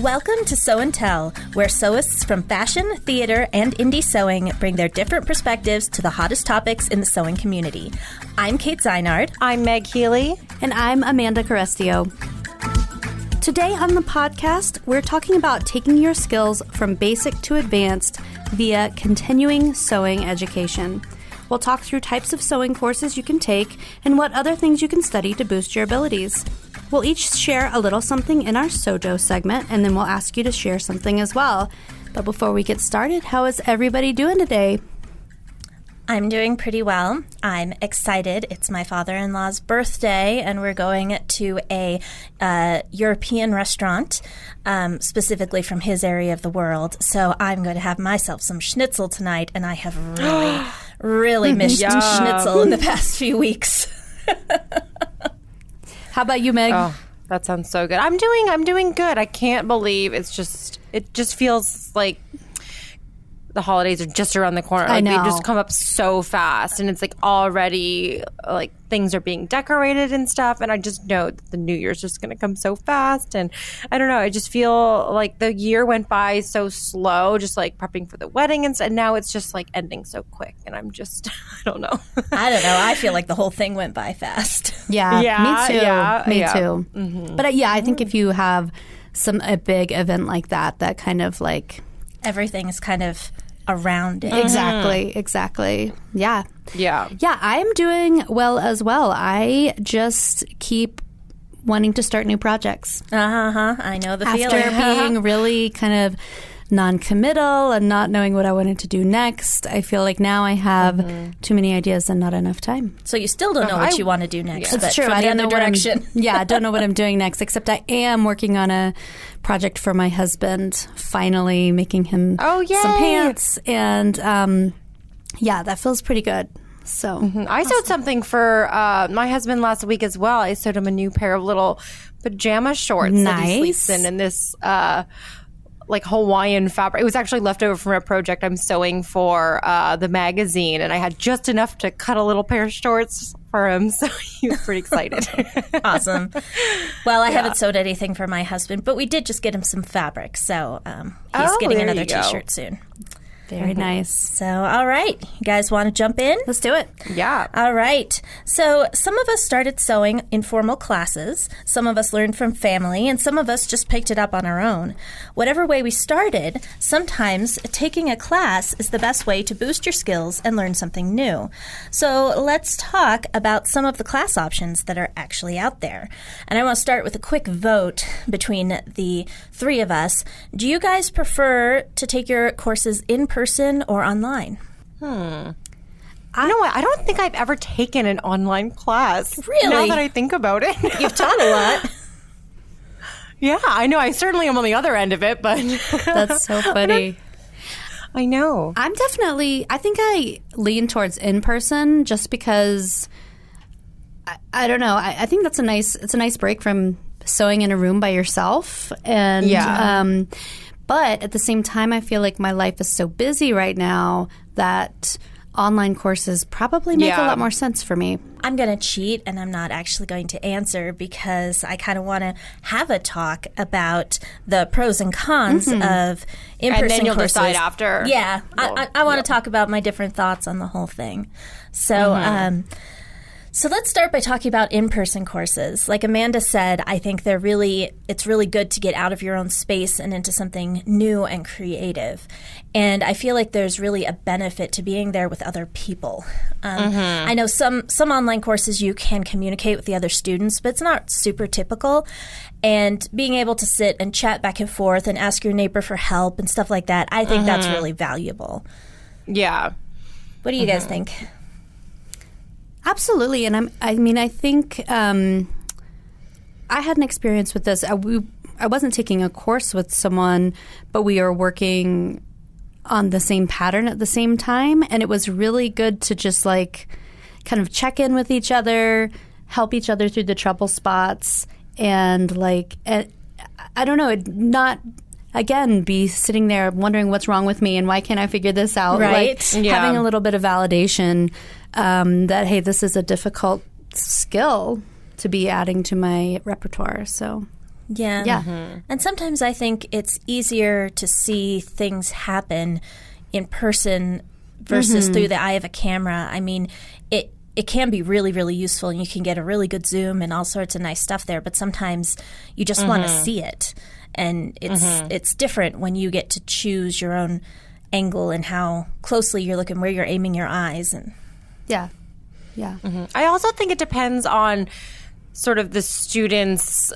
Welcome to Sew and Tell, where sewists from fashion, theater, and indie sewing bring their different perspectives to the hottest topics in the sewing community. I'm Kate Zaynard. I'm Meg Healy. And I'm Amanda Carestio. Today on the podcast, we're talking about taking your skills from basic to advanced via continuing sewing education. We'll talk through types of sewing courses you can take and what other things you can study to boost your abilities. We'll each share a little something in our SewJo segment, and then we'll ask you to share something as well. But before we get started, how is everybody doing today? I'm doing pretty well. I'm excited. It's my father-in-law's birthday, and we're going to a European restaurant, specifically from his area of the world. So I'm going to have myself some schnitzel tonight, and I have really missed schnitzel in the past few weeks. How about you, Meg? Oh, that sounds so good. I'm doing good. I can't believe it just feels like the holidays are just around the corner. I know. They just come up so fast, and it's like already like things are being decorated and stuff, and I just know that the New Year's just going to come so fast, and I don't know, I just feel like the year went by so slow, just like prepping for the wedding and stuff, and now it's just like ending so quick, and I'm just, I don't know. I feel like the whole thing went by fast. Yeah, me too. Mm-hmm. But I think if you have a big event like that kind of like... Everything is kind of around it. Exactly. Yeah. Yeah, I'm doing well as well. I just keep wanting to start new projects. I know the feeling. After being really kind of non-committal and not knowing what I wanted to do next, I feel like now I have too many ideas and not enough time. So you still don't know what you want to do next. That's but true. From I the don't other know direction. I don't know what I'm doing next, except I am working on a project for my husband, finally making him some pants. And that feels pretty good. So I sewed something for my husband last week as well. I sewed him a new pair of little pajama shorts that he sleeps in this like Hawaiian fabric. It was actually left over from a project I'm sewing for the magazine, and I had just enough to cut a little pair of shorts for him, so he was pretty excited. Awesome. Well, I haven't sewed anything for my husband, but we did just get him some fabric, so he's getting another T-shirt soon. very nice. So, all right. You guys want to jump in? Let's do it. Yeah. All right. So some of us started sewing in formal classes. Some of us learned from family, and some of us just picked it up on our own. Whatever way we started, sometimes taking a class is the best way to boost your skills and learn something new. So let's talk about some of the class options that are actually out there. And I want to start with a quick vote between the three of us. Do you guys prefer to take your courses in person or online? You know what? I don't think I've ever taken an online class. Really? Now that I think about it. You've taught a lot. Yeah, I know. I certainly am on the other end of it, but... That's so funny. I know. I think I lean towards in person just because I don't know. I think it's a nice break from sewing in a room by yourself. And but at the same time, I feel like my life is so busy right now that online courses probably make a lot more sense for me. I'm going to cheat, and I'm not actually going to answer because I kind of want to have a talk about the pros and cons of in-person courses. And then you'll decide after. Yeah. I want to talk about my different thoughts on the whole thing. So, So let's start by talking about in-person courses. Like Amanda said, I think it's really good to get out of your own space and into something new and creative. And I feel like there's really a benefit to being there with other people. I know some online courses you can communicate with the other students, but it's not super typical. And being able to sit and chat back and forth and ask your neighbor for help and stuff like that, I think that's really valuable. Yeah. What do you guys think? Absolutely. And I think I had an experience with this. I wasn't taking a course with someone, but we were working on the same pattern at the same time. And it was really good to just like kind of check in with each other, help each other through the trouble spots, and like, I don't know, not... Again, be sitting there wondering what's wrong with me and why can't I figure this out? Right. Like having a little bit of validation that, hey, this is a difficult skill to be adding to my repertoire. So Yeah. Yeah. And sometimes I think it's easier to see things happen in person versus through the eye of a camera. I mean, it can be really, really useful, and you can get a really good zoom and all sorts of nice stuff there, but sometimes you just want to see it. And it's different when you get to choose your own angle and how closely you're looking, where you're aiming your eyes. And Yeah. I also think it depends on sort of the students'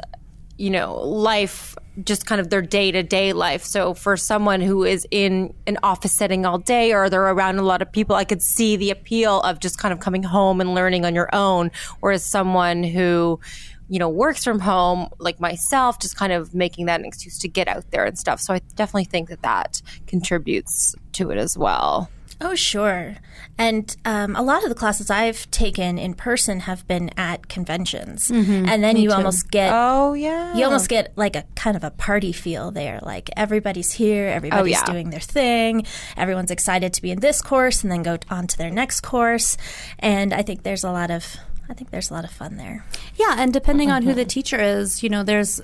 life, just kind of their day-to-day life. So for someone who is in an office setting all day, or they're around a lot of people, I could see the appeal of just kind of coming home and learning on your own. Whereas someone who, works from home, like myself, just kind of making that an excuse to get out there and stuff. So I definitely think that contributes to it as well. Oh, sure. And a lot of the classes I've taken in person have been at conventions. And then you almost get you almost get like a kind of a party feel there. Like everybody's here, everybody's doing their thing, everyone's excited to be in this course and then go on to their next course. And I think there's a lot of fun there. Yeah, and depending on who the teacher is, there's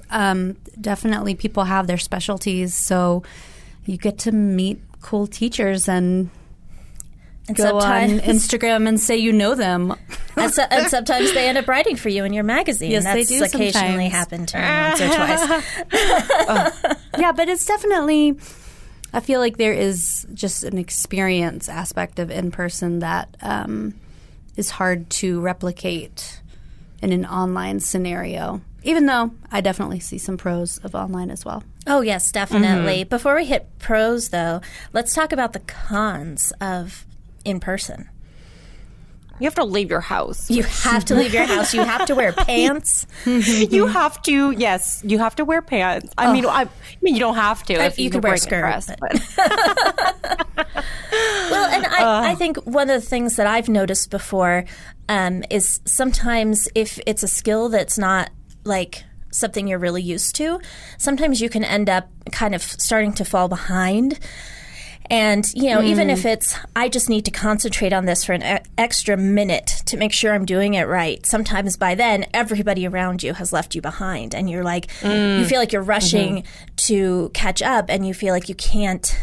definitely people have their specialties, so you get to meet cool teachers and go on Instagram and say you know them. And sometimes they end up writing for you in your magazine. Yes, That's they do occasionally sometimes. happened to me once or twice. Yeah, but it's definitely, I feel like there is just an experience aspect of in-person that is hard to replicate in an online scenario, even though I definitely see some pros of online as well. Oh, yes, definitely. Before we hit pros, though, let's talk about the cons of in-person. You have to leave your house. You have to leave your house. You have to wear pants. You have to, yes, you have to wear pants. I mean, you don't have to. If you could wear a skirt. Well, and I think one of the things that I've noticed before is sometimes if it's a skill that's not like something you're really used to, sometimes you can end up kind of starting to fall behind. And, even if it's, I just need to concentrate on this for an extra minute to make sure I'm doing it right, sometimes by then everybody around you has left you behind. And you're like, you feel like you're rushing to catch up, and you feel like you can't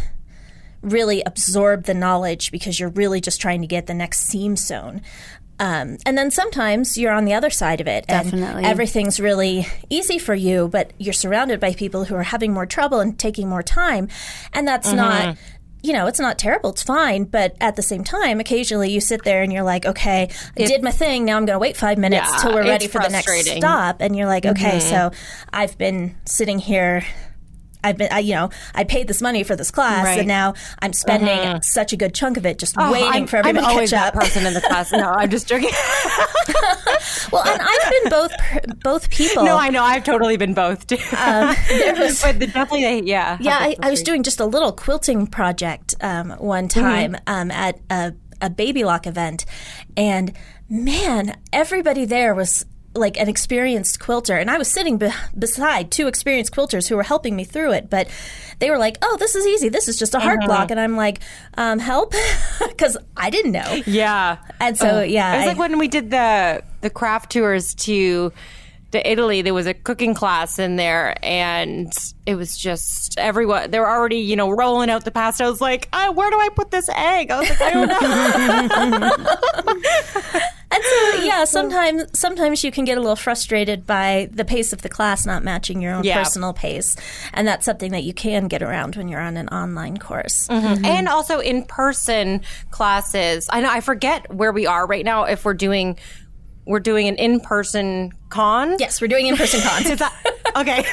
really absorb the knowledge because you're really just trying to get the next seam sewn. And then sometimes you're on the other side of it. Definitely. And everything's really easy for you, but you're surrounded by people who are having more trouble and taking more time. And that's not, it's not terrible. It's fine. But at the same time, occasionally you sit there and you're like, okay, I did my thing. Now I'm going to wait 5 minutes till we're ready for the next stop. And you're like, okay, so I've been sitting here. I paid this money for this class, and now I'm spending such a good chunk of it just waiting for everybody to catch up. I'm always that person in the class. No, I'm just joking. Well, and I've been both people. No, I know. I've totally been both, too. But definitely, Yeah, I was doing just a little quilting project one time at a baby lock event. And, man, everybody there was like an experienced quilter, and I was sitting beside two experienced quilters who were helping me through it, but they were like, oh, this is easy, this is just a heart block, and I'm like, help, because I didn't know. Yeah. And so it was like when we did the craft tours to Italy, there was a cooking class in there, and it was just everyone, they were already, rolling out the pasta. I was like, where do I put this egg? I was like, I don't know. And so, sometimes you can get a little frustrated by the pace of the class not matching your own personal pace. And that's something that you can get around when you're on an online course. And also in-person classes. I know, I forget where we are right now, if we're doing an in-person con. Yes, we're doing in-person cons. Is that, okay.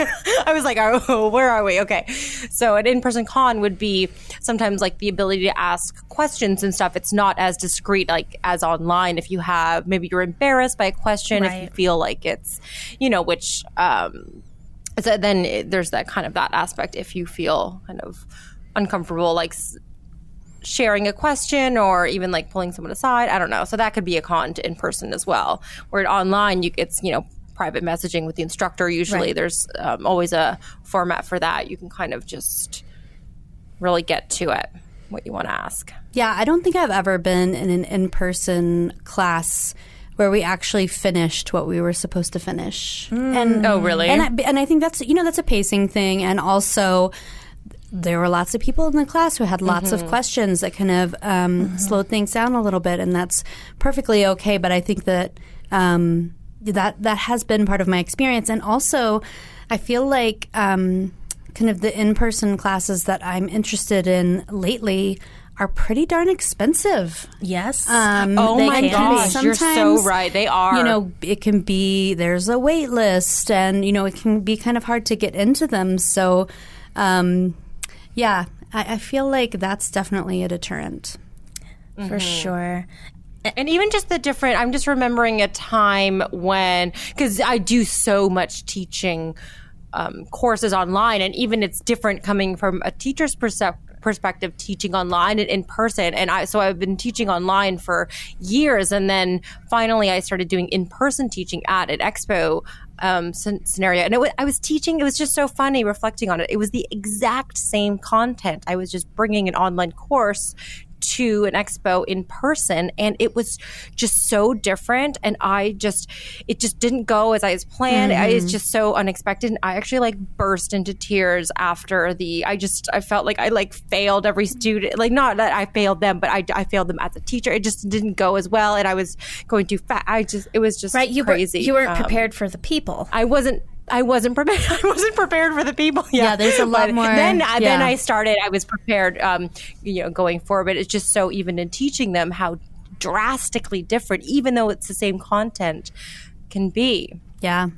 I was like, oh, where are we? Okay. So an in-person con would be sometimes like the ability to ask questions and stuff. It's not as discreet like as online. If you have, maybe you're embarrassed by a question, if you feel like it's, which, so then there's that kind of that aspect if you feel kind of uncomfortable, like sharing a question or even like pulling someone aside. I don't know. So that could be a con to in person as well. Where online, it's, private messaging with the instructor. Usually there's always a format for that. You can kind of just really get to it, what you want to ask. Yeah, I don't think I've ever been in an in-person class where we actually finished what we were supposed to finish. And oh, really? And I think that's that's a pacing thing, and also there were lots of people in the class who had lots of questions that kind of slowed things down a little bit, and that's perfectly okay. But I think that that has been part of my experience, and also I feel like kind of the in-person classes that I'm interested in lately are pretty darn expensive. Yes. Oh my gosh, you're so right. They are. It can be, there's a wait list, and, it can be kind of hard to get into them. So, yeah, I feel like that's definitely a deterrent. For sure. And even just the different, I'm just remembering a time when, because I do so much teaching courses online, and even it's different coming from a teacher's perspective, teaching online and in person. And so I've been teaching online for years, and then finally I started doing in-person teaching at an expo scenario. And I was teaching, it was just so funny reflecting on it. It was the exact same content. I was just bringing an online course to an expo in person, and it was just so different, and it just didn't go as I was planned. It's just so unexpected, and I actually burst into tears after I felt like I failed every student, not that I failed them, but I failed them as a teacher. It just didn't go as well, and I was going too fast. It was just crazy. You weren't prepared for the people. I wasn't prepared. I wasn't prepared for the people. Yeah, there's a lot more. Then I started. I was prepared. Going forward, but it's just so, even in teaching them, how drastically different, even though it's the same content, can be. Yeah.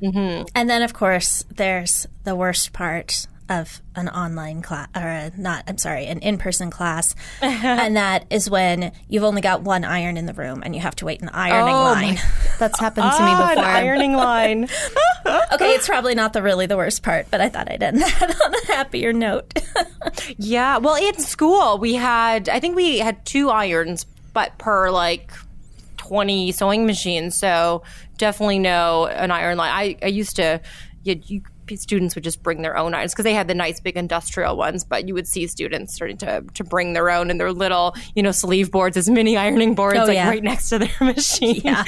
And then, of course, there's the worst part of an online class, an in-person class. And that is when you've only got one iron in the room and you have to wait in the ironing line. That's happened to me before. An ironing line. Okay, it's probably not really the worst part, but I thought I'd end that on a happier note. Yeah, well, in school, I think we had 2 irons, but per 20 sewing machines. So definitely know an iron line. I used to, students would just bring their own irons because they had the nice big industrial ones, but you would see students starting to bring their own and their little, sleeve boards as mini ironing boards right next to their machine. Yeah.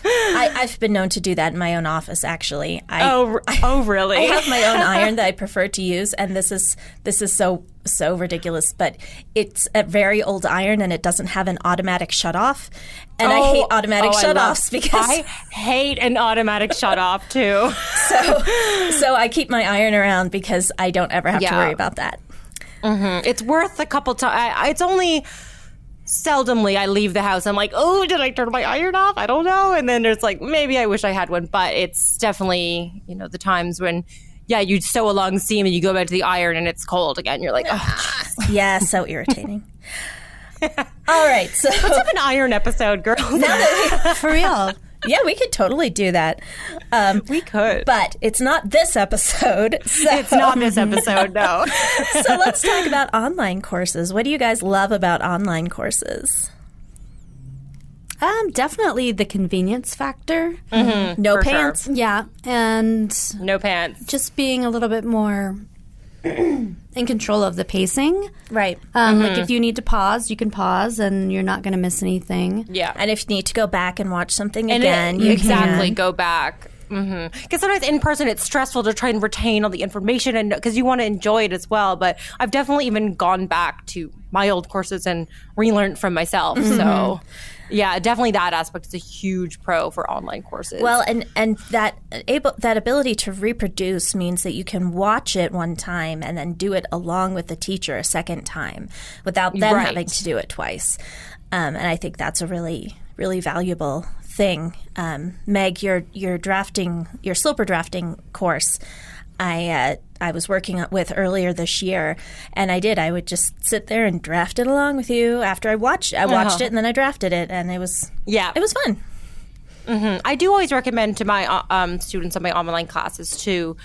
I've been known to do that in my own office, actually. Really? I have my own iron that I prefer to use, and this is so ridiculous, but it's a very old iron and it doesn't have an automatic shutoff. And I hate automatic shutoffs because I hate an automatic shutoff too. So I keep my iron around because I don't ever have to worry about that. It's worth a couple times. It's only seldomly I leave the house. I'm like, oh, did I turn my iron off? I don't know. And then there's maybe I wish I had one, but it's definitely, the times when, you sew a long seam and you go back to the iron and it's cold again. You're like, oh, yeah, so irritating. All right, so let's have an iron episode, girls. For real. Yeah, we could totally do that. We could. But it's not this episode. It's not this episode, no. So let's talk about online courses. What do you guys love about online courses? Definitely the convenience factor. No pants. Sure. Yeah, and no pants. Just being a little bit more in control of the pacing. Right. Like if you need to pause, you can pause and you're not going to miss anything. Yeah. And if you need to go back and watch something again, you exactly can. Go back. Because sometimes in person it's stressful to try and retain all the information, and because you want to enjoy it as well. But I've definitely even gone back to my old courses and relearned from myself. So yeah, definitely that aspect is a huge pro for online courses. Well, and that ability to reproduce means that you can watch it one time and then do it along with the teacher a second time without them having to do it twice. And I think that's a really, really valuable thing. Meg, your sloper drafting course, I was working with earlier this year, and I would just sit there and draft it along with you after I watched it, and then I drafted it, and it was fun. I do always recommend to my students on my online classes to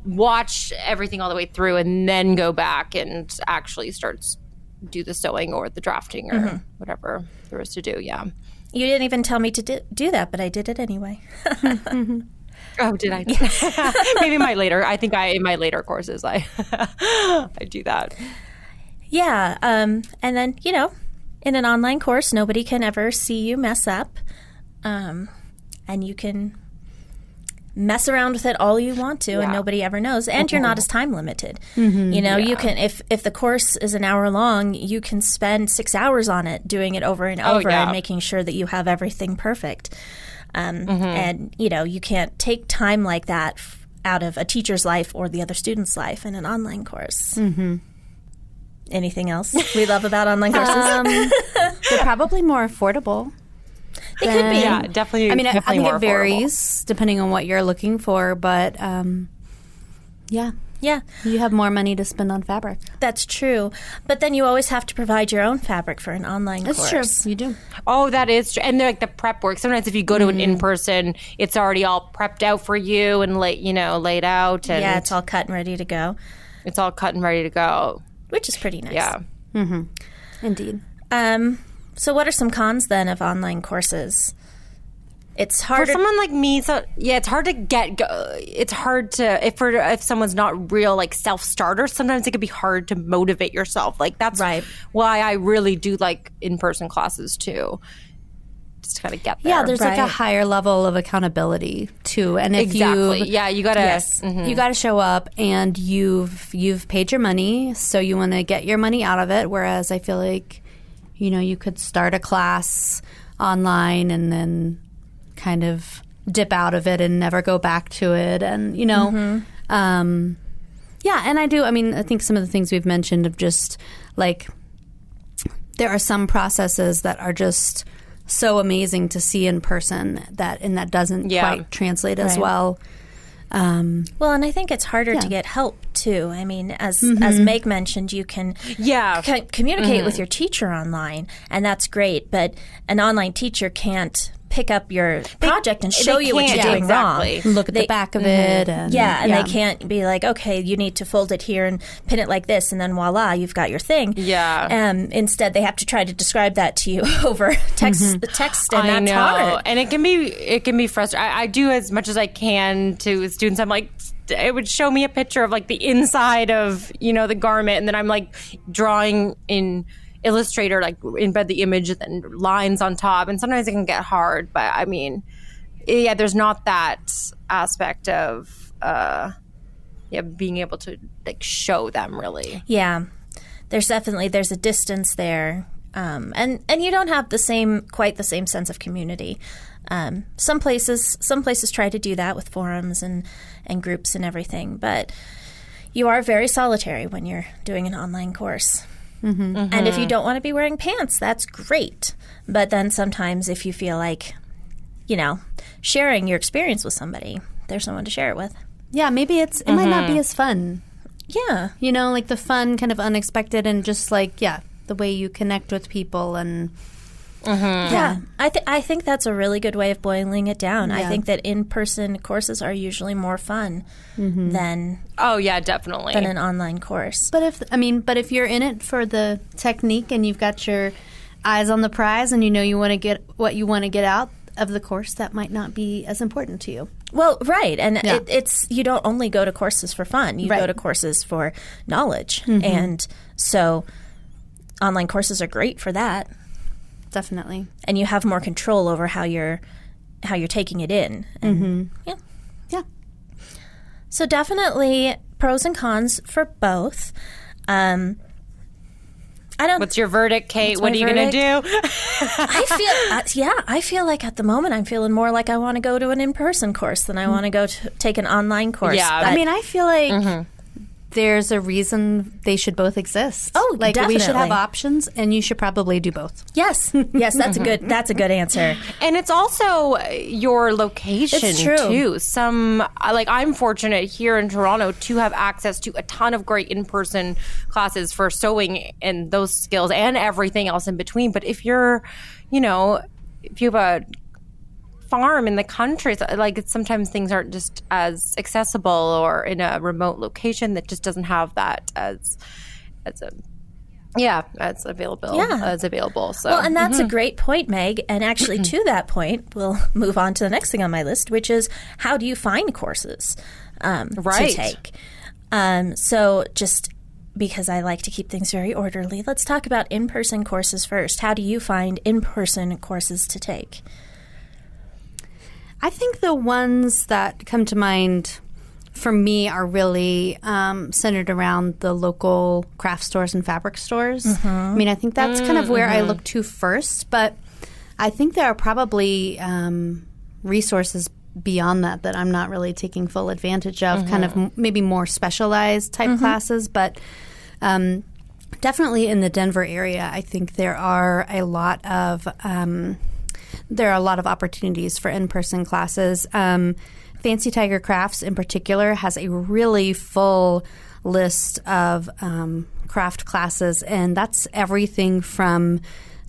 watch everything all the way through and then go back and actually do the sewing or the drafting or whatever there is to do. Yeah. You didn't even tell me to do that, but I did it anyway. Oh, did I? Maybe in my later courses, I do that. Yeah. And then, in an online course, nobody can ever see you mess up, and you can mess around with it all you want to, and nobody ever knows. And you're not as time limited. You know, you can if the course is an hour long, you can spend 6 hours on it, doing it over and over, and making sure that you have everything perfect. And you know, you can't take time like that out of a teacher's life or the other student's life in an online course. Anything else we love about online courses? They're probably more affordable. They could be. Yeah, definitely. I mean, I think more it varies depending on what you're looking for, but yeah, you have more money to spend on fabric. That's true. But then you always have to provide your own fabric for an online course. That's true. You do. Oh, that is true. And like the prep work. Sometimes if you go to an in-person, it's already all prepped out for you and laid out. And yeah, it's all cut and ready to go. It's all cut and ready to go. Which is pretty nice. Yeah. Indeed. So what are some cons then of online courses? It's hard for someone like me. So yeah, it's hard to it's hard to if someone's not real like self-starter. Sometimes it can be hard to motivate yourself. Like that's why I really do like in-person classes too. Just to kind of get there. Yeah, there's like a higher level of accountability too. And if you gotta you gotta show up, and you've paid your money, so you want to get your money out of it. Whereas I feel like, you know, you could start a class online and then kind of dip out of it and never go back to it. And, you know, and I think some of the things we've mentioned of just like, there are some processes that are just so amazing to see in person that doesn't quite translate as well. Well, and I think it's harder to get help too. I mean, as Meg mentioned, you can communicate with your teacher online, and that's great. But an online teacher can't pick up your project and show you what you're doing wrong. Look at the back of it. And, they can't be like, okay, you need to fold it here and pin it like this, and then voila, you've got your thing. Instead, they have to try to describe that to you over text, and that's hard. And it can be frustrating. I do as much as I can to students. I'm like, it would show me a picture of like the inside of, you know, the garment, and then I'm like drawing in Illustrator, like embed the image and then lines on top, and sometimes it can get hard. But I mean, there's not that aspect of being able to like show them really. Yeah, there's a distance there, and you don't have quite the same sense of community. Some places try to do that with forums and groups and everything, but you are very solitary when you're doing an online course. And if you don't want to be wearing pants, that's great. But then sometimes if you feel like, you know, sharing your experience with somebody, there's someone to share it with. Yeah, maybe it might not be as fun. Yeah. You know, like the fun, kind of unexpected, and just like, the way you connect with people and... Yeah, I think that's a really good way of boiling it down. I think that in-person courses are usually more fun than definitely than an online course. But if you're in it for the technique and you've got your eyes on the prize and you know you want to get what you want to get out of the course, that might not be as important to you. Well, right, and it's you don't only go to courses for fun; you go to courses for knowledge, and so online courses are great for that. Definitely. And you have more control over how you're taking it in. And, Yeah. So definitely pros and cons for both. What's your verdict, Kate? What are you going to do? I feel like at the moment I'm feeling more like I want to go to an in-person course than I want to go to take an online course. Yeah. But, I mean, I feel like there's a reason they should both exist. Oh, like definitely. We should have options, and you should probably do both. Yes, that's a good answer. And it's also your location. It's true. Too. I'm fortunate here in Toronto to have access to a ton of great in-person classes for sewing and those skills and everything else in between. But if you're, if you have a farm in the country, sometimes things aren't just as accessible, or in a remote location that just doesn't have that as available. So well, and that's a great point, Meg. And actually, to that point, we'll move on to the next thing on my list, which is how do you find courses to take? So just because I like to keep things very orderly, let's talk about in-person courses first. How do you find in-person courses to take? I think the ones that come to mind for me are really centered around the local craft stores and fabric stores. I mean, I think that's kind of where I look to first, but I think there are probably resources beyond that I'm not really taking full advantage of, kind of maybe more specialized type classes, but definitely in the Denver area, I think there are a lot of opportunities for in-person classes. Fancy Tiger Crafts in particular has a really full list of craft classes, and that's everything from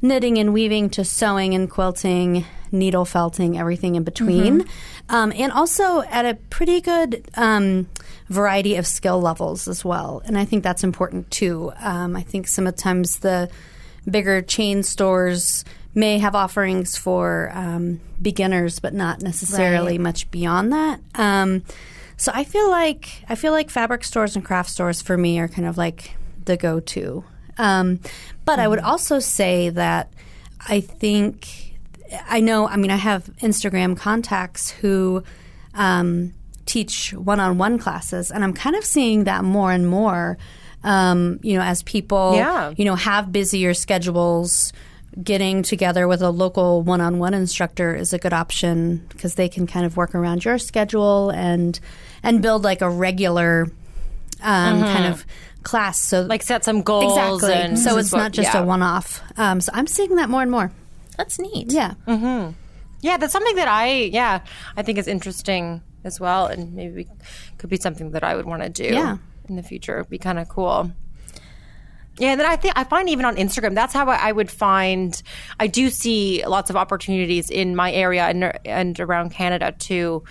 knitting and weaving to sewing and quilting, needle felting, everything in between. And also at a pretty good variety of skill levels as well. And I think that's important too. I think sometimes the bigger chain stores may have offerings for beginners, but not necessarily much beyond that. So I feel like fabric stores and craft stores for me are kind of like the go-to. But I would also say that I have Instagram contacts who teach one-on-one classes, and I'm kind of seeing that more and more, as people, have busier schedules. Getting together with a local one-on-one instructor is a good option because they can kind of work around your schedule and build like a regular kind of class. So like set some goals. Exactly. And so it's not just a one-off. So I'm seeing that more and more. That's neat. Yeah. Yeah, that's something that I think is interesting as well, and maybe could be something that I would want to do in the future. It'd be kind of cool. Yeah, and then I find even on Instagram, that's how I would find. I do see lots of opportunities in my area and around Canada too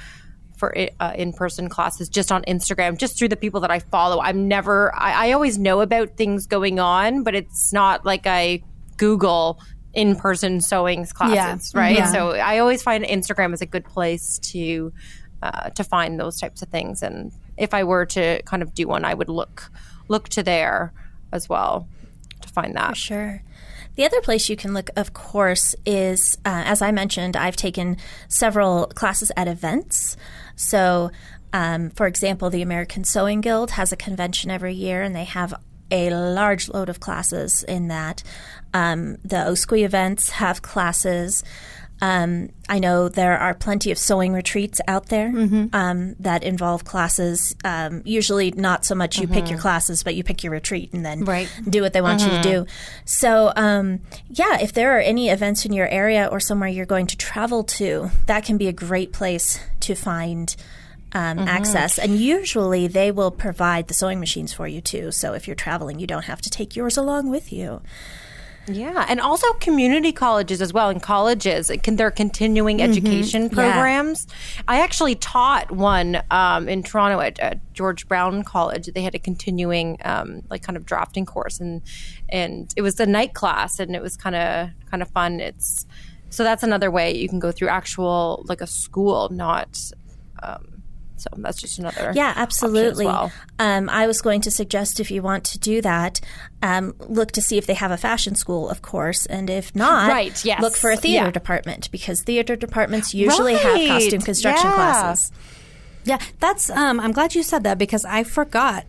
for in-person classes just on Instagram, just through the people that I follow. I always know about things going on, but it's not like I Google in-person sewing classes, right? Yeah. So I always find Instagram is a good place to find those types of things. And if I were to kind of do one, I would look to there as well to find that. For sure. The other place you can look, of course, is, as I mentioned, I've taken several classes at events. So, for example, the American Sewing Guild has a convention every year, and they have a large load of classes in that. The OSQUI events have classes. I know there are plenty of sewing retreats out there that involve classes. Usually not so much you pick your classes, but you pick your retreat and then do what they want you to do. So, if there are any events in your area or somewhere you're going to travel to, that can be a great place to find access. And usually they will provide the sewing machines for you too. So if you're traveling, you don't have to take yours along with you. Yeah, and also community colleges as well. In colleges, they're continuing education programs. Yeah. I actually taught one in Toronto at George Brown College. They had a continuing kind of drafting course, and it was a night class, and it was kind of fun. So that's another way you can go through actual like a school, not. So that's just another absolutely. As well. I was going to suggest if you want to do that, look to see if they have a fashion school, of course, and if not, look for a theater department because theater departments usually have costume construction classes. Yeah, that's. I'm glad you said that because I forgot.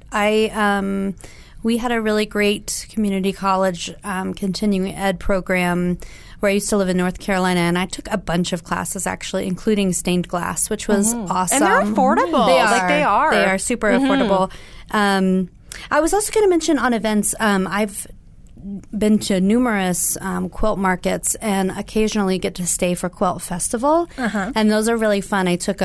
We had a really great community college continuing ed program where I used to live in North Carolina, and I took a bunch of classes, actually, including stained glass, which was awesome. And they're affordable. They are. They are super affordable. I was also going to mention on events, I've been to numerous quilt markets and occasionally get to stay for Quilt Festival, and those are really fun. I took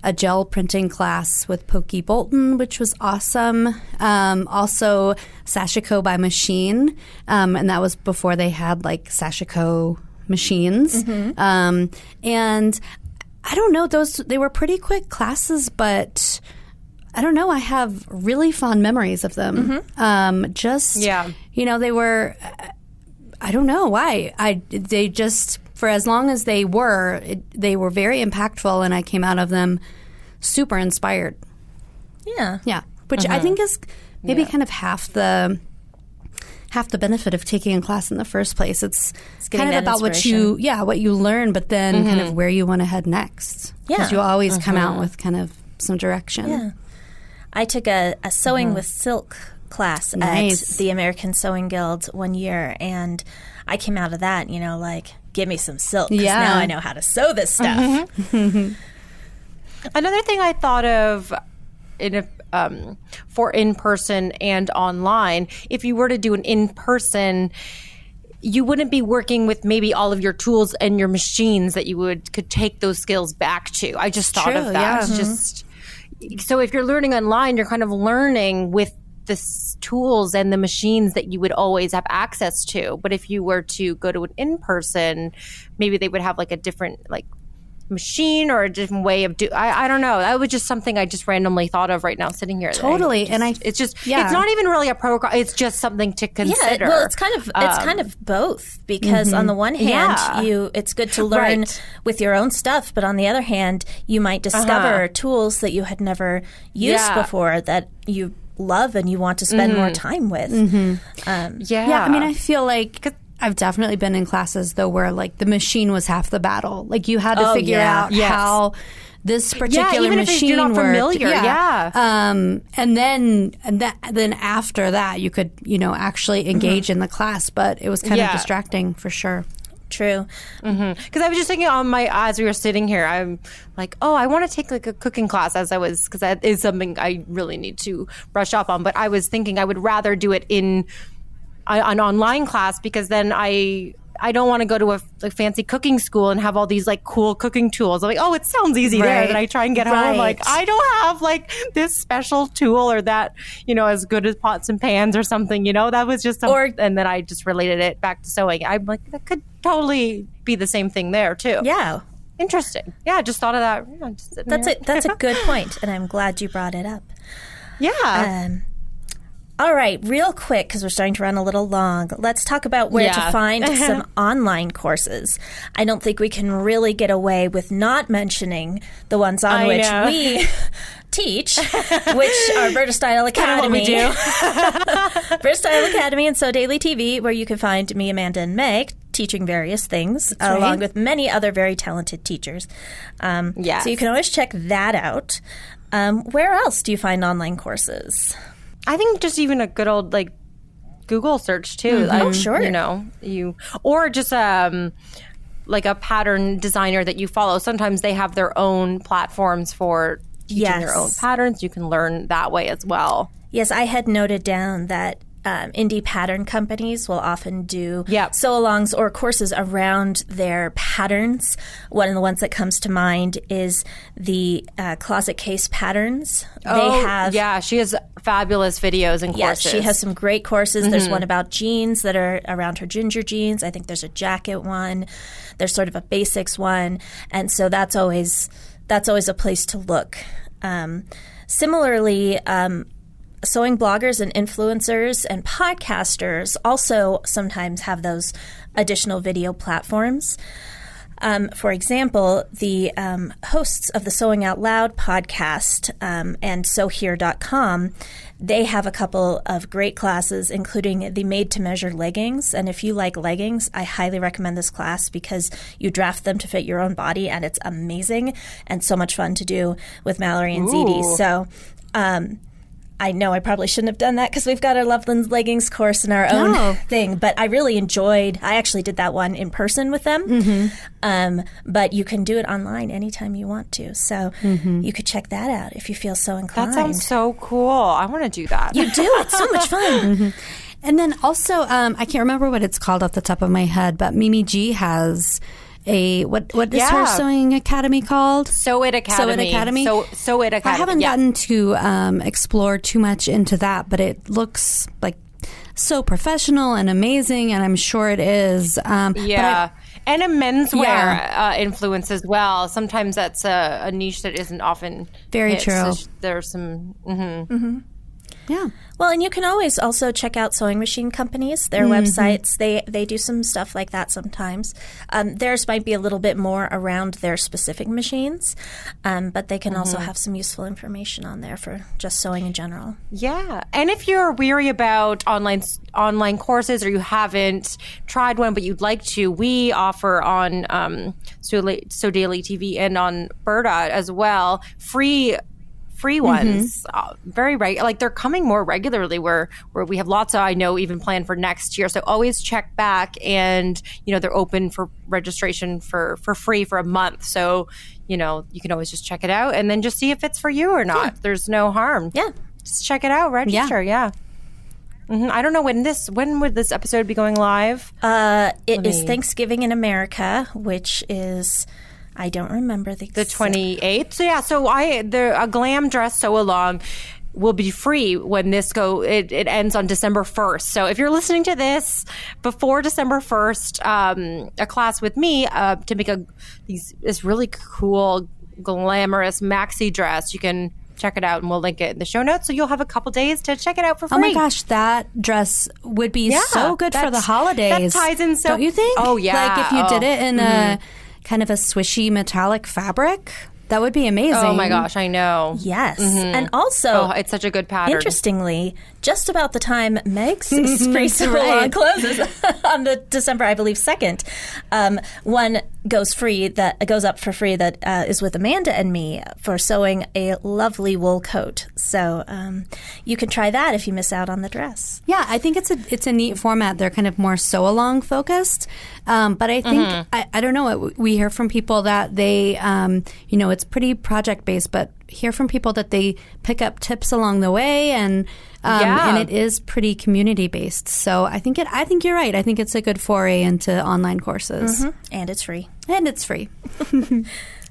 a gel printing class with Pokey Bolton, which was awesome. Also, Sashiko by Machine, and that was before they had like Sashiko machines. And I don't know; they were pretty quick classes, but I don't know. I have really fond memories of them. They were. I don't know why. They just. For as long as they were very impactful, and I came out of them super inspired. Yeah. Which I think is maybe kind of half the benefit of taking a class in the first place. It's kind of about what you learn, but then kind of where you want to head next. Because you always come out with kind of some direction. Yeah. I took a sewing with silk class at the American Sewing Guild one year, and I came out of that, like, give me some silk, because now I know how to sew this stuff. Another thing I thought of for in-person and online, if you were to do an in-person, you wouldn't be working with maybe all of your tools and your machines that you could take those skills back to. I just thought of that. So if you're learning online, you're kind of learning with the tools and the machines that you would always have access to. But if you were to go to an in-person, maybe they would have like a different machine or a different way of I don't know. That was just something I just randomly thought of right now sitting here. Totally. It's not even really a program. It's just something to consider. Yeah, well, it's kind of both, because on the one hand, it's good to learn with your own stuff, but on the other hand, you might discover tools that you had never used before that you love and you want to spend more time with. I mean, I feel like I've definitely been in classes, though, where the machine was half the battle. You had to figure out how this particular even machine if you're not familiar. And then after that, you could actually engage in the class, but it was kind of distracting for sure. True. Because I was just thinking as we were sitting here, I'm like, I want to take a cooking class because that is something I really need to brush up on. But I was thinking I would rather do it in an online class, because then I don't want to go to a fancy cooking school and have all these cool cooking tools. I'm like, it sounds easy there. Then I try and get home. I'm like, I don't have this special tool or that, as good as pots and pans or something, that was just and then I just related it back to sewing. I'm like, that could totally be the same thing there too. Yeah. Interesting. Yeah, I just thought of that. That's a good point, and I'm glad you brought it up. Yeah. All right, real quick, because we're starting to run a little long, let's talk about where to find some online courses. I don't think we can really get away with not mentioning the ones on which we teach, which are Versatile Academy. Versatile Academy and Sew Daily TV, where you can find me, Amanda, and Meg teaching various things, along with many other very talented teachers. So you can always check that out. Where else do you find online courses? I think just even a good old Google search too. Sure. Or just a pattern designer that you follow. Sometimes they have their own platforms for teaching your own patterns. You can learn that way as well. Yes, I had noted down that indie pattern companies will often do sew-alongs or courses around their patterns. One of the ones that comes to mind is the Closet Case Patterns. She has fabulous videos and courses. Yeah, she has some great courses. There's one about jeans that are around her ginger jeans. I think there's a jacket one. There's sort of a basics one. And so that's always a place to look. Similarly, sewing bloggers and influencers and podcasters also sometimes have those additional video platforms. For example, the hosts of the Sewing Out Loud podcast and sewhere.com, they have a couple of great classes, including the Made to Measure leggings. And if you like leggings, I highly recommend this class because you draft them to fit your own body, and it's amazing and so much fun to do with Mallory and Zeddy. So I know I probably shouldn't have done that because we've got our Loveland's leggings course and our own thing, but I really I actually did that one in person with them, but you can do it online anytime you want to. So you could check that out if you feel so inclined. That sounds so cool. I want to do that. You do. It's so much fun. And then also, I can't remember what it's called off the top of my head, but Mimi G has what is her sewing academy called? Sew It Academy. Sew It Academy. Sew It Academy. I haven't gotten to explore too much into that, but it looks like so professional and amazing, and I'm sure it is. And a menswear influence as well. Sometimes that's a niche that isn't often very hit, true. So there's some. Yeah. Well, and you can always also check out sewing machine companies, their websites. They do some stuff like that sometimes. Theirs might be a little bit more around their specific machines, but they can also have some useful information on there for just sewing in general. Yeah. And if you're weary about online courses or you haven't tried one but you'd like to, we offer on So Daily TV and on Berta as well free ones, very like they're coming more regularly where we have lots of, I know, even planned for next year. So always check back, and they're open for registration for free for a month. So you can always just check it out and then just see if it's for you or not. Yeah. There's no harm. Yeah, just check it out, register. Yeah. I don't know when would this episode be going live? It is Thanksgiving in America, which is, I don't remember the 28th. So yeah, so a glam dress sew along will be free when this it ends on December 1st. So if you're listening to this before December 1st, a class with me to make this really cool glamorous maxi dress, you can check it out and we'll link it in the show notes. So you'll have a couple days to check it out for free. Oh my gosh, that dress would be so good for the holidays. That ties in so, don't you think? Oh yeah. Like if you did it in a kind of a swishy metallic fabric, that would be amazing. Oh my gosh, I know. Yes. And also, it's such a good pattern. Interestingly, just about the time Meg's free sew-along closes on the December, I believe, 2nd, one goes up for free that is with Amanda and me for sewing a lovely wool coat. So you can try that if you miss out on the dress. Yeah, I think it's a neat format. They're kind of more sew-along focused. But I think, I don't know, we hear from people that they, it's pretty project-based, but hear from people that they pick up tips along the way, and it is pretty community-based. So I think you're right. I think it's a good foray into online courses. And it's free. And it's free.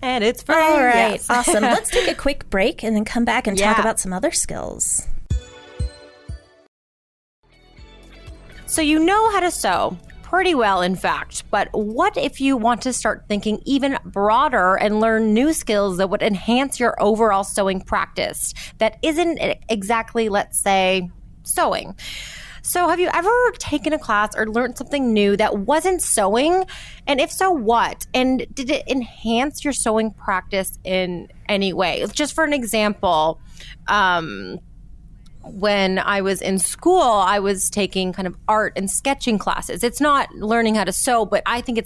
And it's free. All right. Yes. Awesome. Let's take a quick break and then come back and talk about some other skills. So you know how to sew. Pretty well, in fact. But what if you want to start thinking even broader and learn new skills that would enhance your overall sewing practice that isn't exactly, let's say, sewing? So have you ever taken a class or learned something new that wasn't sewing? And if so, what? And did it enhance your sewing practice in any way? Just for an example, when I was in school, I was taking kind of art and sketching classes. It's not learning how to sew, but I think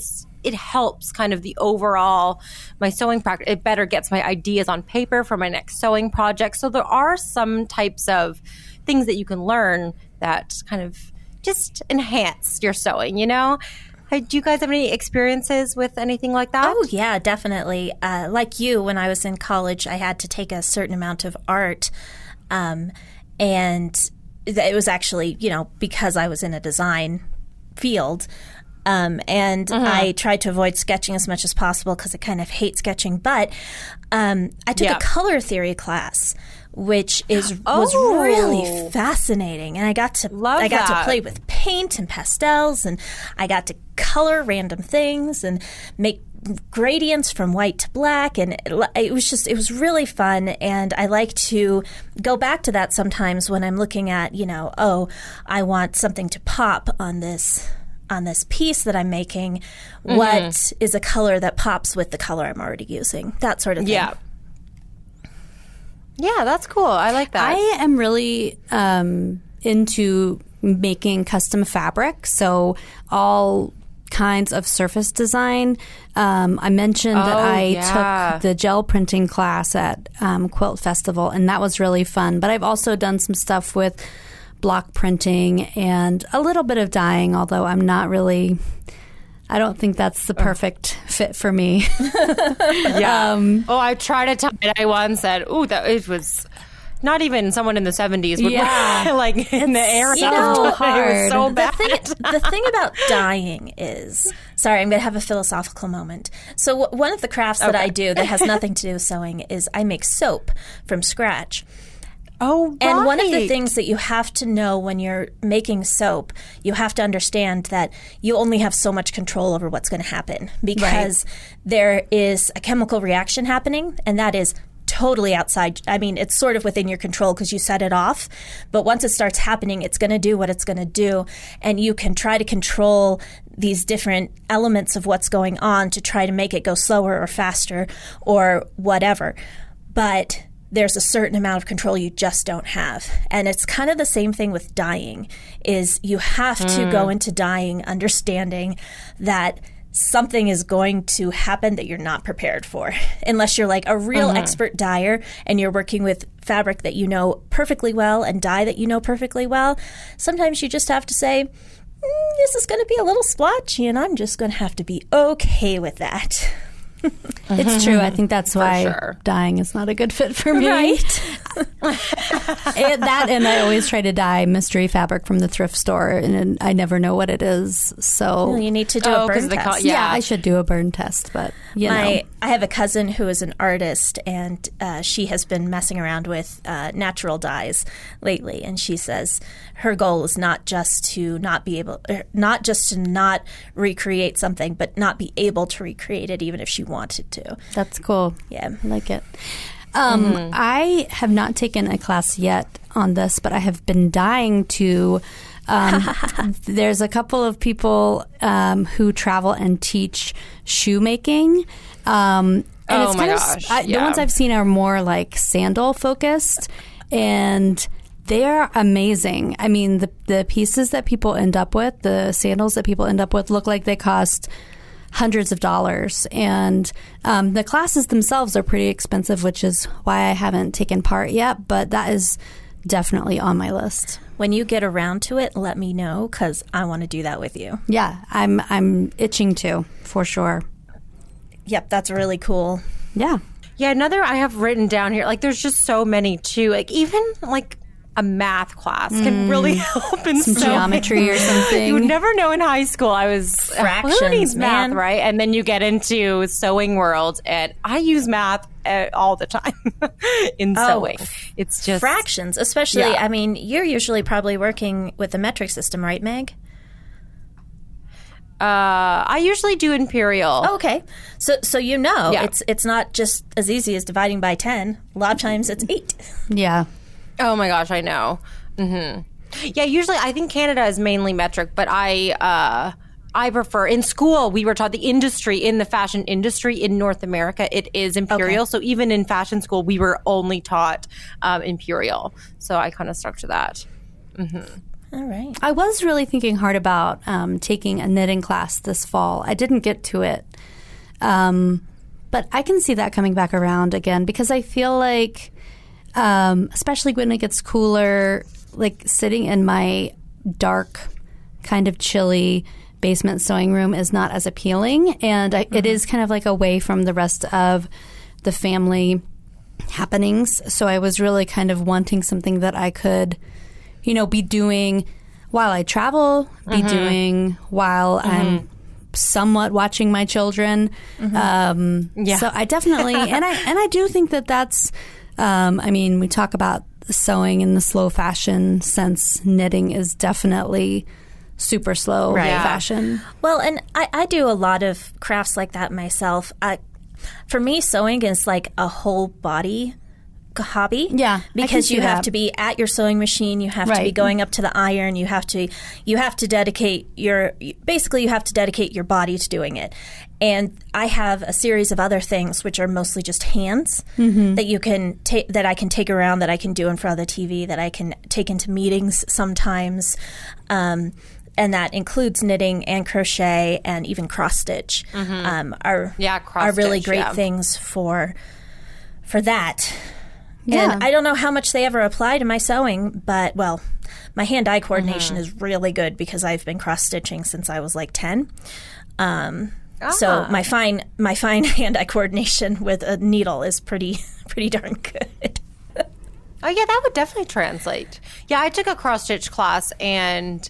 it helps kind of the overall, my sewing practice. It better gets my ideas on paper for my next sewing project. So there are some types of things that you can learn that kind of just enhance your sewing, Do you guys have any experiences with anything like that? Oh, yeah, definitely. Like you, when I was in college, I had to take a certain amount of art. And it was actually, because I was in a design field. And I tried to avoid sketching as much as possible because I kind of hate sketching. But I took a color theory class, which was really fascinating. And I got to play with paint and pastels, and I got to color random things and make gradients from white to black, and it was really fun. And I like to go back to that sometimes when I'm looking at, I want something to pop on this piece that I'm making. What is a color that pops with the color I'm already using? That sort of thing. Yeah, that's cool. I like that. I am really into making custom fabric, so all kinds of surface design. I mentioned that I took the gel printing class at Quilt Festival, and that was really fun. But I've also done some stuff with block printing and a little bit of dyeing, although I don't think that's the perfect fit for me. I tried a tie-dye once, said, it was not even someone in the 70s would like in the era. So hard. It was so bad. The thing about dyeing is, sorry, I'm going to have a philosophical moment. So one of the crafts that I do that has nothing to do with sewing is I make soap from scratch. Oh, right. And one of the things that you have to know when you're making soap, you have to understand that you only have so much control over what's going to happen, because there is a chemical reaction happening, and that is totally outside. I mean, it's sort of within your control because you set it off. But once it starts happening, it's going to do what it's going to do. And you can try to control these different elements of what's going on to try to make it go slower or faster or whatever. But there's a certain amount of control you just don't have. And it's kind of the same thing with dyeing, is you have to go into dyeing understanding that something is going to happen that you're not prepared for. Unless you're like a real expert dyer and you're working with fabric that you know perfectly well and dye that you know perfectly well, sometimes you just have to say, this is going to be a little splotchy and I'm just going to have to be okay with that. It's true. I think that's why dyeing is not a good fit for me. Right? And I always try to dye mystery fabric from the thrift store, and I never know what it is. So Well, you need to do a burn test. yeah, I should do a burn test, but you know. I have a cousin who is an artist, and she has been messing around with natural dyes lately. And she says her goal is not just to not recreate something, but not be able to recreate it, even if she wanted to. That's cool. Yeah, I like it. I have not taken a class yet on this, but I have been dying to. There's a couple of people who travel and teach shoemaking. And it's kind of the ones I've seen are more like sandal focused, and they are amazing. I mean, the pieces that people end up with, the sandals that people end up with, look like they cost hundreds of dollars. And the classes themselves are pretty expensive, which is why I haven't taken part yet. But that is definitely on my list. When you get around to it, let me know, because I want to do that with you. Yeah, I'm itching to, for sure. Yep, that's really cool. Yeah. Yeah, another I have written down here, like there's just so many too. Like even like a math class can really help in some geometry or something. You would never know in high school. I was fractions, who needs math, man? right? And then you get into sewing world, and I use math all the time in sewing. It's just fractions, especially. I mean, you're usually probably working with the metric system, right, Meg? I usually do imperial. Oh, okay, so you know, it's not just as easy as dividing by 10. A lot of times it's 8. Yeah. Oh my gosh, I know. Yeah, usually I think Canada is mainly metric, but I prefer, in school we were taught in the fashion industry in North America, it is imperial. Okay. So even in fashion school we were only taught imperial. So I kind of stuck to that. All right. I was really thinking hard about taking a knitting class this fall. I didn't get to it. But I can see that coming back around again, because I feel like especially when it gets cooler, like sitting in my dark, kind of chilly basement sewing room is not as appealing. And it is kind of like away from the rest of the family happenings. So I was really kind of wanting something that I could, be doing while I travel, be doing while I'm somewhat watching my children. So I definitely, and I do think that's, we talk about sewing in the slow fashion sense. Knitting is definitely super slow fashion. Well, and I do a lot of crafts like that myself. For me, sewing is like a whole body hobby. Yeah, because you have to be at your sewing machine. You have to be going up to the iron. You have to dedicate your body to doing it. And I have a series of other things which are mostly just hands that you can that I can take around, that I can do in front of the TV, that I can take into meetings sometimes. And that includes knitting and crochet and even cross stitch. Are really great things for that. Yeah. And I don't know how much they ever apply to my sewing, but, well, my hand-eye coordination is really good because I've been cross-stitching since I was like 10. So my fine hand-eye coordination with a needle is pretty darn good. Oh, yeah, that would definitely translate. Yeah, I took a cross-stitch class, and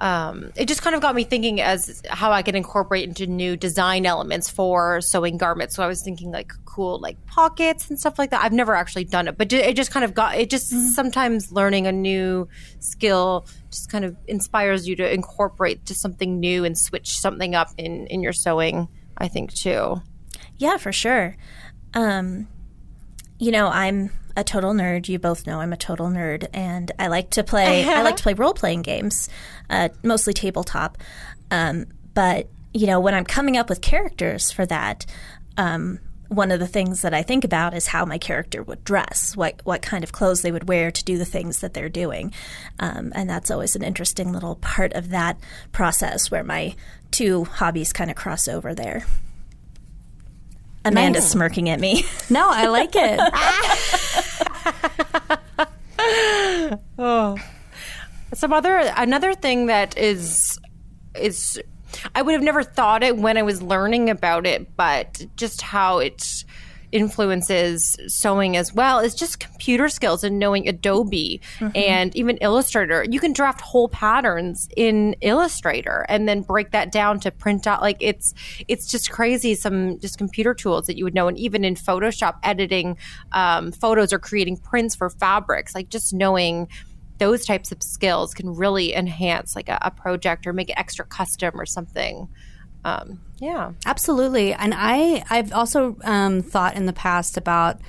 it just kind of got me thinking as how I could incorporate into new design elements for sewing garments. So I was thinking like cool like pockets and stuff like that. I've never actually done it, but it just kind of sometimes learning a new skill just kind of inspires you to incorporate to something new and switch something up in your sewing, I think, too. Yeah, for sure. I'm a total nerd. You both know I'm a total nerd, and I like to play. I like to play role-playing games, mostly tabletop. But when I'm coming up with characters for that, one of the things that I think about is how my character would dress, what kind of clothes they would wear to do the things that they're doing. And that's always an interesting little part of that process where my two hobbies kind of cross over there. Amanda's smirking at me. No, I like it. Another thing that is I would have never thought it when I was learning about it, but just how it influences sewing as well is just computer skills and knowing Adobe and even Illustrator. You can draft whole patterns in Illustrator and then break that down to print out. Like it's just crazy. Some just computer tools that you would know, and even in Photoshop, editing photos or creating prints for fabrics. Like just knowing those types of skills can really enhance like a project or make it extra custom or something. Yeah, absolutely. And I've also thought in the past about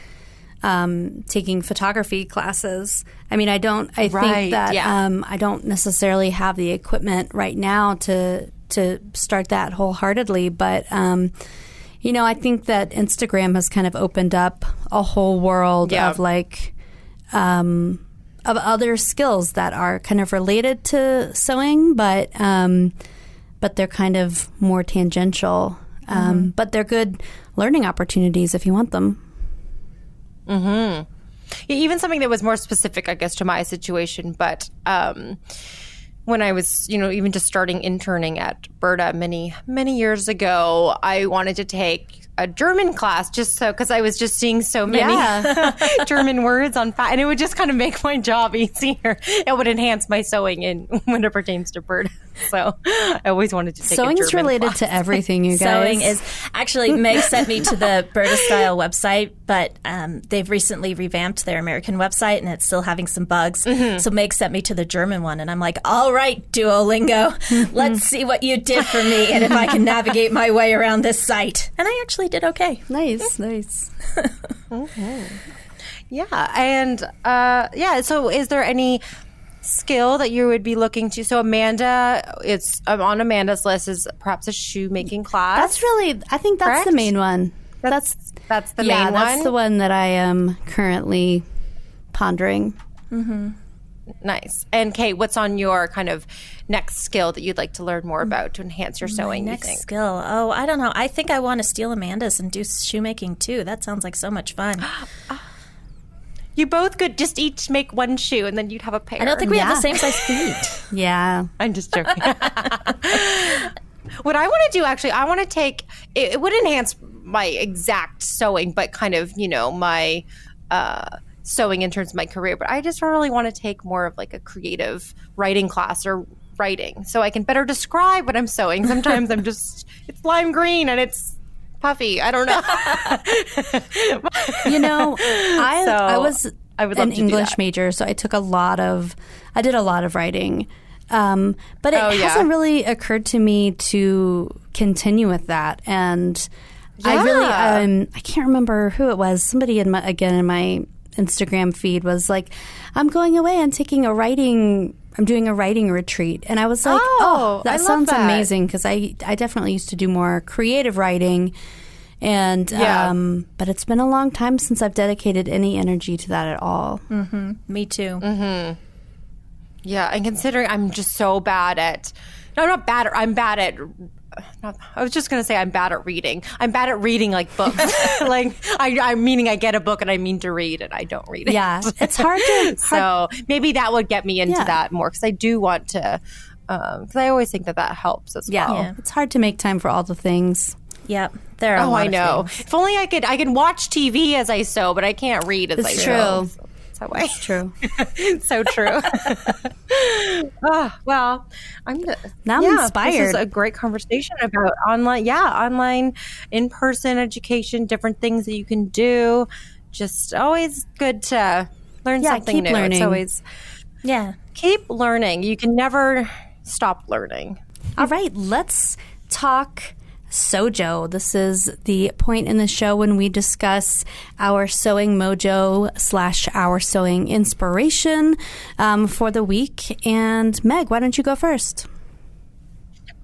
taking photography classes. I mean, I think that I don't necessarily have the equipment right now to start that wholeheartedly, but I think that Instagram has kind of opened up a whole world of like of other skills that are kind of related to sewing, but they're kind of more tangential. But they're good learning opportunities if you want them. Yeah, even something that was more specific, I guess, to my situation. But when I was, even just starting interning at Berta many, many years ago, I wanted to take a German class just because I was just seeing so many German words on and it would just kind of make my job easier. It would enhance my sewing when it pertains to Berta. So I always wanted to take Sewing a German is related class. to everything, you guys. Sewing is actually Meg sent me to the Berta Style website, but they've recently revamped their American website and it's still having some bugs. So Meg sent me to the German one, and I'm like, all right, Duolingo, let's see what you did for me and if I can navigate my way around this site. And I actually did okay. Nice. Yeah, and so is there any skill that you would be looking to? So Amanda, it's on Amanda's list is perhaps a shoemaking class. I think that's correct? the main one. That's the main one? Yeah, that's the one that I am currently pondering. Nice. And Kate, what's on your kind of next skill that you'd like to learn more about to enhance your sewing, Next you think? skill. Oh, I don't know. I think I want to steal Amanda's and do shoemaking too. That sounds like so much fun. You both could just each make one shoe and then you'd have a pair. I don't think we have the same size feet. Yeah. I'm just joking. What I want to do, actually, I want to take, it would enhance my exact sewing, but kind of, my sewing in terms of my career. But I just really want to take more of like a creative writing class or writing so I can better describe what I'm sewing. Sometimes it's lime green and it's puffy. I don't know. I was I would love an to do English that. major, so I did a lot of writing. But it hasn't really occurred to me to continue with that. And I really, I can't remember who it was. Somebody in my Instagram feed was like, I'm going away and I'm doing a writing retreat. And I was like, that sounds amazing, because I definitely used to do more creative writing. And but it's been a long time since I've dedicated any energy to that at all. Me too. Yeah, and considering I'm just so bad at I was just going to say I'm bad at reading. I'm bad at reading like books. Like I'm meaning I get a book and I mean to read and I don't read it. Yeah, it's hard to. So maybe that would get me into that more, because I do want to. Because I always think that helps as well. Yeah, it's hard to make time for all the things. Yep, there are. I know. If only I can watch TV as I sew, but I can't read as I sew. True. It's true. So true. Well, I'm inspired. This is a great conversation about online, in-person education, different things that you can do. Just always good to learn something keep new. learning. It's always keep learning. You can never stop learning. All right, let's talk SewJo. This is the point in the show when we discuss our sewing mojo / our sewing inspiration for the week. And Meg, why don't you go first?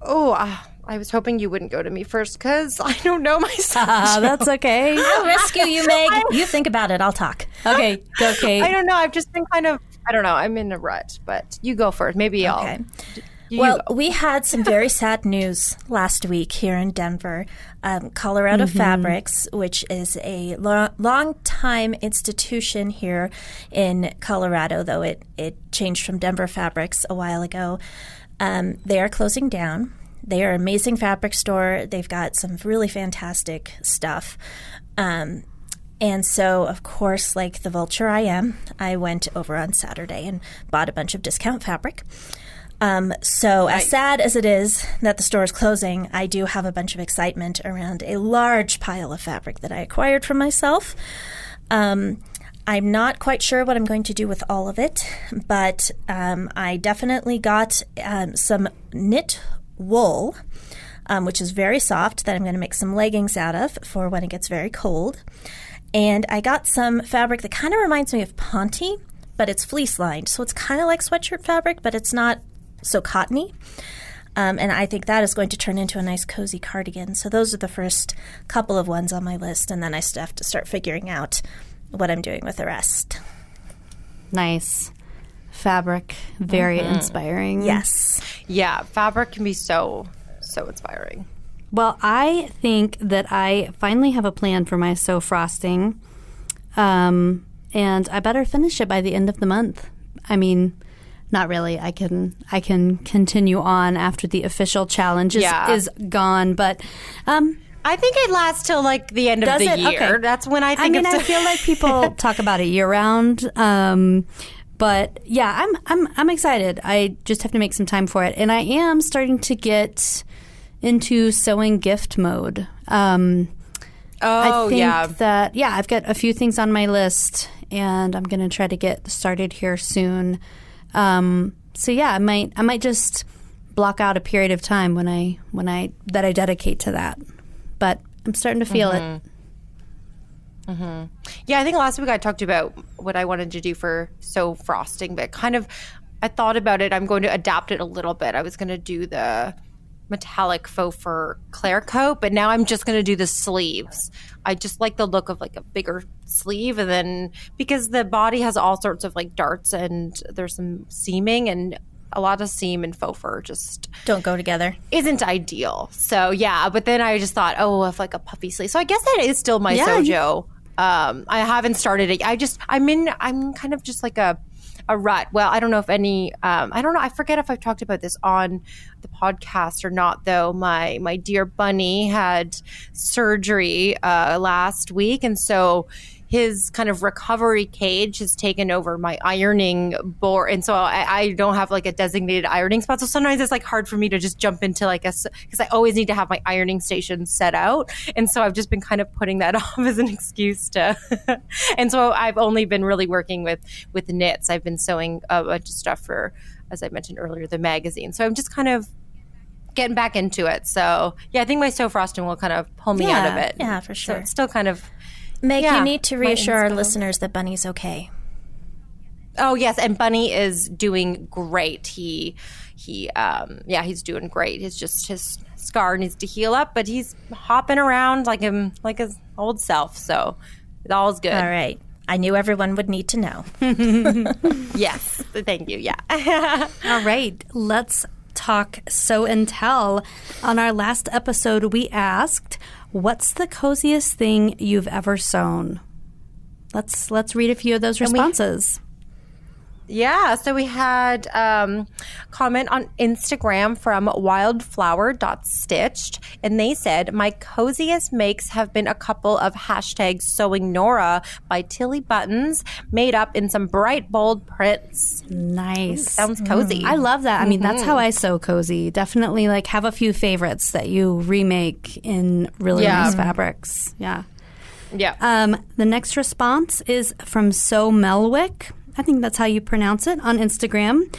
I was hoping you wouldn't go to me first because I don't know myself. That's okay. I'll rescue you, Meg. You think about it. I'll talk. Okay, go, Kate. I don't know. I've just been I don't know. I'm in a rut, but you go first. Maybe I'll. Well, we had some very sad news last week here in Denver. Colorado Fabrics, which is a long-time institution here in Colorado, though it changed from Denver Fabrics a while ago. They are closing down. They are an amazing fabric store. They've got some really fantastic stuff. And so, of course, like the vulture I am, I went over on Saturday and bought a bunch of discount fabric. So as sad as it is that the store is closing, I do have a bunch of excitement around a large pile of fabric that I acquired for myself. I'm not quite sure what I'm going to do with all of it, but I definitely got some knit wool, which is very soft, that I'm going to make some leggings out of for when it gets very cold. And I got some fabric that kind of reminds me of Ponte, but it's fleece lined. So it's kind of like sweatshirt fabric, but it's not so cottony. And I think that is going to turn into a nice cozy cardigan. So those are the first couple of ones on my list. And then I still have to start figuring out what I'm doing with the rest. Nice. Fabric, very inspiring. Yes. Yeah, fabric can be so inspiring. Well, I think that I finally have a plan for my sew frosting, and I better finish it by the end of the month. I mean, not really. I can continue on after the official challenge is gone, but I think it lasts till like the end of the year. Okay. That's when I think. I feel like people talk about it year round. But yeah, I'm excited. I just have to make some time for it, and I am starting to get into sewing gift mode. I think that I've got a few things on my list, and I'm going to try to get started here soon. So yeah, I might just block out a period of time when I dedicate to that. But I'm starting to feel it. Mm-hmm. Yeah, I think last week I talked about what I wanted to do for sew frosting, but I thought about it. I'm going to adapt it a little bit. I was going to do the metallic faux fur Claire coat, but now I'm just going to do the sleeves. I just like the look of like a bigger sleeve, and then because the body has all sorts of like darts and there's some seaming, and a lot of seam and faux fur just don't go together. Isn't ideal. So yeah, but then I just thought, if like a puffy sleeve. So I guess that is still my SewJo. I haven't started it. I'm kind of just like a rut. Well, I don't know if I don't know. I forget if I've talked about this on the podcast or not, though. My dear bunny had surgery last week, and so his kind of recovery cage has taken over my ironing board. And so I don't have like a designated ironing spot. So sometimes it's like hard for me to just jump into because I always need to have my ironing station set out. And so I've just been kind of putting that off as an excuse to. And so I've only been really working with knits. I've been sewing a bunch of stuff for, as I mentioned earlier, the magazine. So I'm just kind of getting back into it. So yeah, I think my sew frosting will kind of pull me out of it. Yeah, for sure. So it's still kind of. Meg, you need to reassure our listeners that Bunny's okay. Oh yes, and Bunny is doing great. He's doing great. It's just his scar needs to heal up, but he's hopping around like his old self. So it all is good. All right. I knew everyone would need to know. Yes, thank you. Yeah. All right, let's talk sew and tell. On our last episode, we asked, what's the coziest thing you've ever sewn? Let's read a few of those responses. Yeah, so we had comment on Instagram from wildflower.stitched, and they said, my coziest makes have been a couple of #sewing Nora by Tilly buttons made up in some bright, bold prints. Nice. Sounds cozy. I love that. I mean, that's how I sew cozy. Definitely like have a few favorites that you remake in really nice fabrics. Yeah. Yeah. The next response is from Sew Melwick. I think that's how you pronounce it, on Instagram,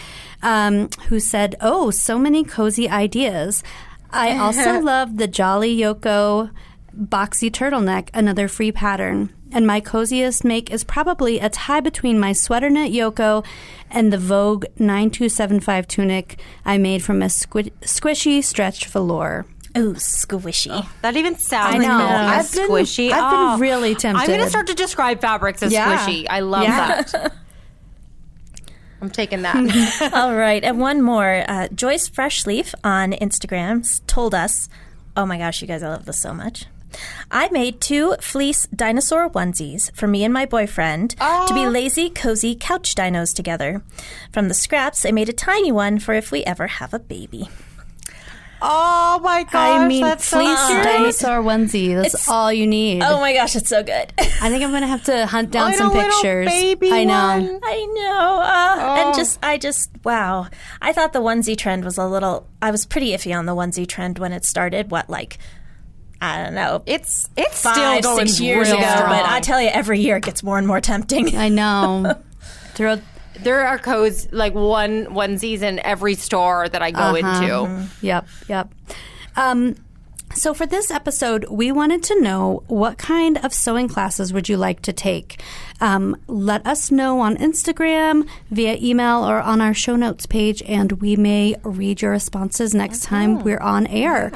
who said, oh, so many cozy ideas. I also love the Jolly Yoko boxy turtleneck, another free pattern. And my coziest make is probably a tie between my sweater knit Yoko and the Vogue 9275 tunic I made from a squishy stretched velour. Ooh, squishy. Oh, that even sounds squishy. I've been really tempted. I'm going to start to describe fabrics as squishy. I love that. I'm taking that. All right. And one more. Joyce Freshleaf on Instagram told us, oh my gosh, you guys, I love this so much. I made 2 fleece dinosaur onesies for me and my boyfriend to be lazy, cozy couch dinos together. From the scraps, I made a tiny one for if we ever have a baby. Oh my gosh, I mean, that's fleece so cute. dinosaur onesie. That's all you need. Oh my gosh, it's so good. I think I'm going to have to hunt down some pictures. Baby I know. one. I know. And wow. I thought the onesie trend was I was pretty iffy on the onesie trend when it started. I don't know. It's 5, still going 6 years ago, strong. but I tell you, every year it gets more and more tempting. I know. There are codes like onesies in every store that I go into. Yep. So for this episode, we wanted to know what kind of sewing classes would you like to take? Let us know on Instagram, via email, or on our show notes page, and we may read your responses next time we're on air.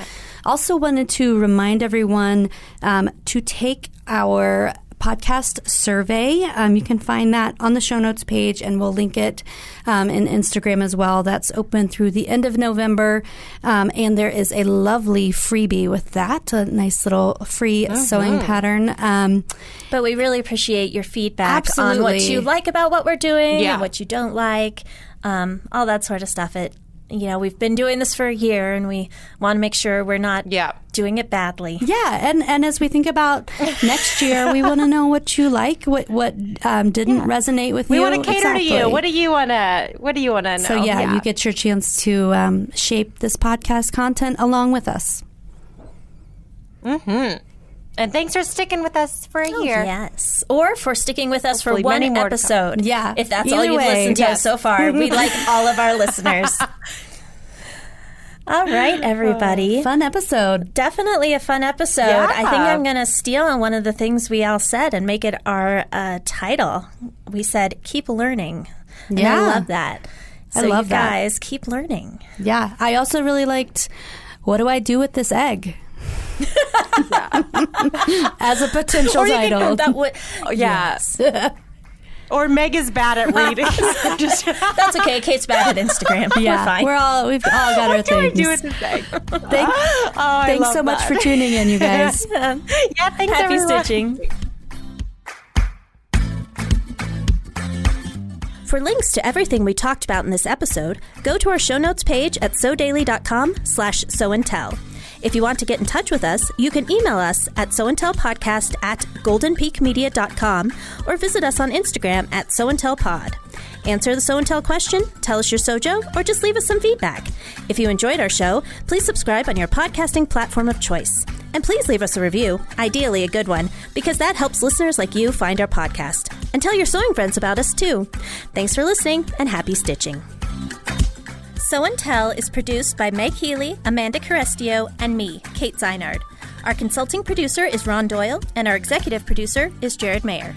Also wanted to remind everyone to take our podcast survey. You can find that on the show notes page, and we'll link it in Instagram as well. That's open through the end of November, and there is a lovely freebie with that, a nice little free sewing pattern. But we really appreciate your feedback Absolutely. on what you like about what we're doing Yeah. and what you don't like, all that sort of stuff. We've been doing this for a year, and we want to make sure we're not doing it badly. Yeah, and as we think about next year, we want to know what you like, what didn't resonate with you. We want to cater to you. What do you want to know? So you get your chance to shape this podcast content along with us. And thanks for sticking with us for a year. Yes. Or for sticking with us Hopefully for one many more to episode. Yeah. If that's Either all you've way. listened to so far. We'd like all of our listeners. All right, everybody. Fun episode. Definitely a fun episode. Yeah. I think I'm going to steal on one of the things we all said and make it our title. We said, keep learning. And Yeah. I love that. So I love you that. guys, keep learning. Yeah. I also really liked, what do I do with this egg? As a potential title. Yes. Or Meg is bad at reading. That's okay. Kate's bad at Instagram. Yeah, We're fine. we've all got our What do I things. do with this egg? Thanks so much for tuning in, you guys. Yeah, thanks Happy everyone. stitching. For links to everything we talked about in this episode, go to our show notes page at sewdaily.com/sewandtell. If you want to get in touch with us, you can email us at sewandtellpodcast@goldenpeakmedia.com or visit us on Instagram at sewandtellpod. Answer the Sew and Tell question, tell us your SewJo, or just leave us some feedback. If you enjoyed our show, please subscribe on your podcasting platform of choice. And please leave us a review, ideally a good one, because that helps listeners like you find our podcast. And tell your sewing friends about us too. Thanks for listening, and happy stitching. Sew and Tell is produced by Meg Healy, Amanda Carestio, and me, Kate Zaynard. Our consulting producer is Ron Doyle, and our executive producer is Jared Mayer.